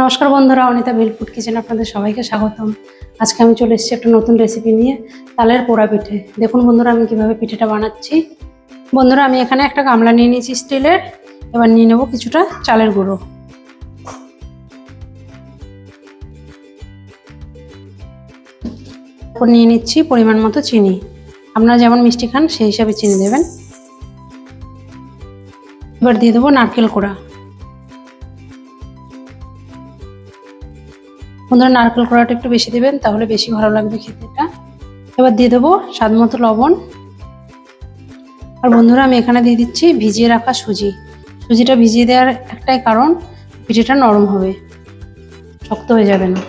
নমস্কার বন্ধুরা, অনিতা ভেলপুট কিচেন আপনাদের সবাইকে স্বাগতম। আজকে আমি চলে এসেছি একটা নতুন রেসিপি নিয়ে, তালের পোড়া পিঠে। দেখুন বন্ধুরা, আমি কিভাবে পিঠেটা বানাচ্ছি। বন্ধুরা, আমি এখানে একটা গামলা নিয়ে নিয়েছি স্টিলের। এবার নিয়ে নেব কিছুটা চালের গুঁড়ো। তারপর নিয়ে নিচ্ছি পরিমাণ মতো চিনি। আপনারা যেমন মিষ্টি খান সেই হিসাবে চিনি দেবেন। এবার দিয়ে দেবো নারকেল কোড়া। বন্ধুরা, নারকেল কোড়াটা একটু বেশি দেবেন, তাহলে বেশি ভালো লাগবে খেতে এটা। এবার দিয়ে দেবো স্বাদ মতো লবণ। আর বন্ধুরা, আমি এখানে দিয়ে দিচ্ছি ভিজিয়ে রাখা সুজি। সুজিটা ভিজিয়ে দেওয়ার একটাই কারণ, পিঠেটা নরম হবে, শক্ত হয়ে যাবে না।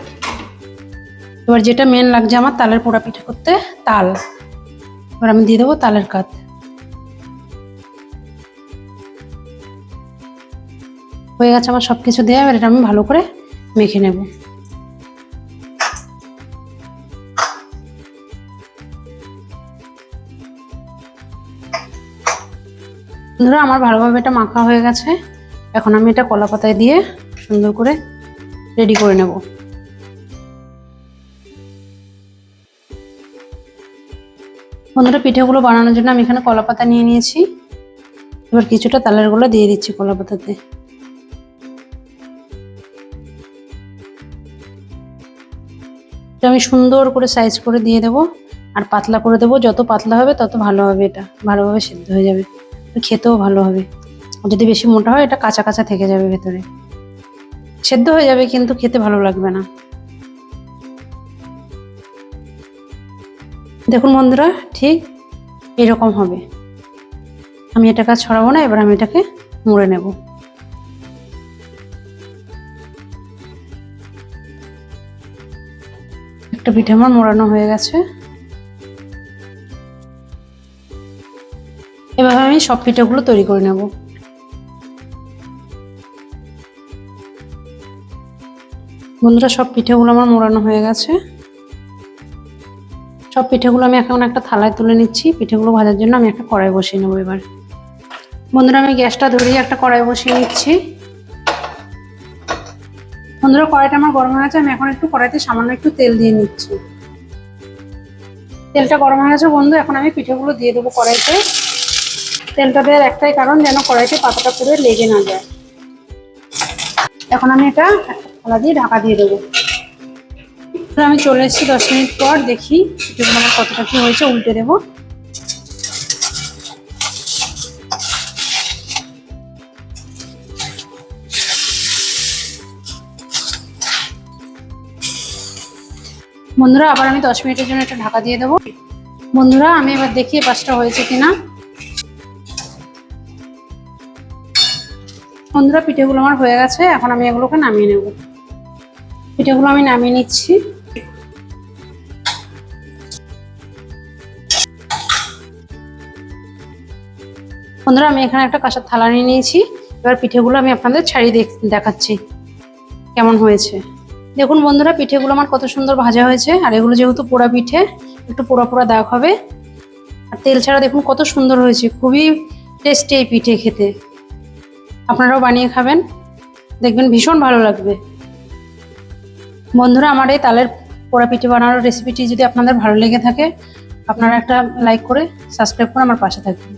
এবার যেটা মেন লাগছে আমার তালের পোড়া পিঠে করতে, তাল। এবার আমি দিয়ে দেবো তালের কাত। হয়ে গেছে আমার সব কিছু দেওয়া। এবার এটা আমি ভালো করে মেখে নেব। বন্ধুরা, আমার ভালোভাবে এটা মাখা হয়ে গেছে। এখন আমি এটা কলা পাতায় দিয়ে সুন্দর করে রেডি করে নেব। বন্ধুরা, পিঠেগুলো বানানোর জন্য আমি এখানে কলা পাতা নিয়ে নিয়েছি। এবার কিছুটা তালের গুঁড়ো দিয়ে দিচ্ছি কলা পাতাতে। এটা আমি সুন্দর করে সাইজ করে দিয়ে দেব, আর পাতলা করে দেবো। যত পাতলা হবে তত ভালো হবে, এটা ভালোভাবে সেদ্ধ হয়ে যাবে, খেতেও ভালো হবে। যদি বেশি মোটা হয় এটা কাঁচা কাঁচা থেকে যাবে, ভেতরে সেদ্ধ হয়ে যাবে কিন্তু খেতে ভালো লাগবে না। দেখুন বন্ধুরা, ঠিক এরকম হবে। আমি এটাকে ছড়াবো না, এবার আমি এটাকে মুড়ে নেব। একটা পিঠে আমার মোড়ানো হয়ে গেছে। এভাবে আমি সব পিঠেগুলো তৈরি করে নেব। বন্ধুরা, সব পিঠেগুলো আমার মোড়ানো হয়ে গেছে। সব পিঠেগুলো আমি এখন একটা থালায় তুলে নিচ্ছি। পিঠেগুলো ভাজার জন্য আমি একটা কড়াই বসিয়ে নেবো। এবার বন্ধুরা, আমি গ্যাসটা ধরিয়ে একটা কড়াই বসিয়ে নিচ্ছি। বন্ধুরা, কড়াইটা আমার গরম হয়ে গেছে। আমি এখন একটু কড়াইতে সামান্য একটু তেল দিয়ে নিচ্ছি। তেলটা গরম হয়ে গেছে বন্ধু, এখন আমি পিঠেগুলো দিয়ে দেবো কড়াইতে। তেলটা দেওয়ার একটাই কারণ, যেন কড়াইতে পাতাটা পুরো লেগে না যায়। এখন আমি এটা একটা থালা দিয়ে ঢাকা দিয়ে দেবো। আমি চলে এসেছি 10 মিনিট পর। দেখি পিঠেগুলো আমার কতটা কি হয়েছে, উল্টে দেবো। বন্ধুরা, আবার আমি 10 মিনিটের জন্য একটা ঢাকা দিয়ে দেবো। বন্ধুরা, আমি এবার দেখি পাঁচটা হয়েছে কিনা। বন্ধুরা, পিঠেগুলো আমার হয়ে গেছে। এখন আমি এগুলোকে নামিয়ে নেব। পিঠেগুলো আমি নামিয়ে নিচ্ছি। বন্ধুরা, আমি এখানে একটা কাঁসার থালা নিয়ে নিয়েছি। এবার পিঠেগুলো আমি আপনাদের ছাড়িয়ে দেখাচ্ছি কেমন হয়েছে। দেখুন বন্ধুরা, পিঠেগুলো আমার কত সুন্দর ভাজা হয়েছে। আর এগুলো যেহেতু পোড়া পিঠে, একটু পোড়া পোড়া দাগ হবে। আর তেল ছাড়া দেখুন কত সুন্দর হয়েছে। খুবই টেস্টি এই পিঠে খেতে। আপনারাও বানিয়ে খাবেন, দেখবেন ভীষণ ভালো লাগবে। বন্ধুরা, আমার এই তালের পোড়া পিঠে বানানোর রেসিপিটি যদি আপনাদের ভালো লেগে থাকে, আপনারা একটা লাইক করে সাবস্ক্রাইব করে আমার পাশে থাকবেন।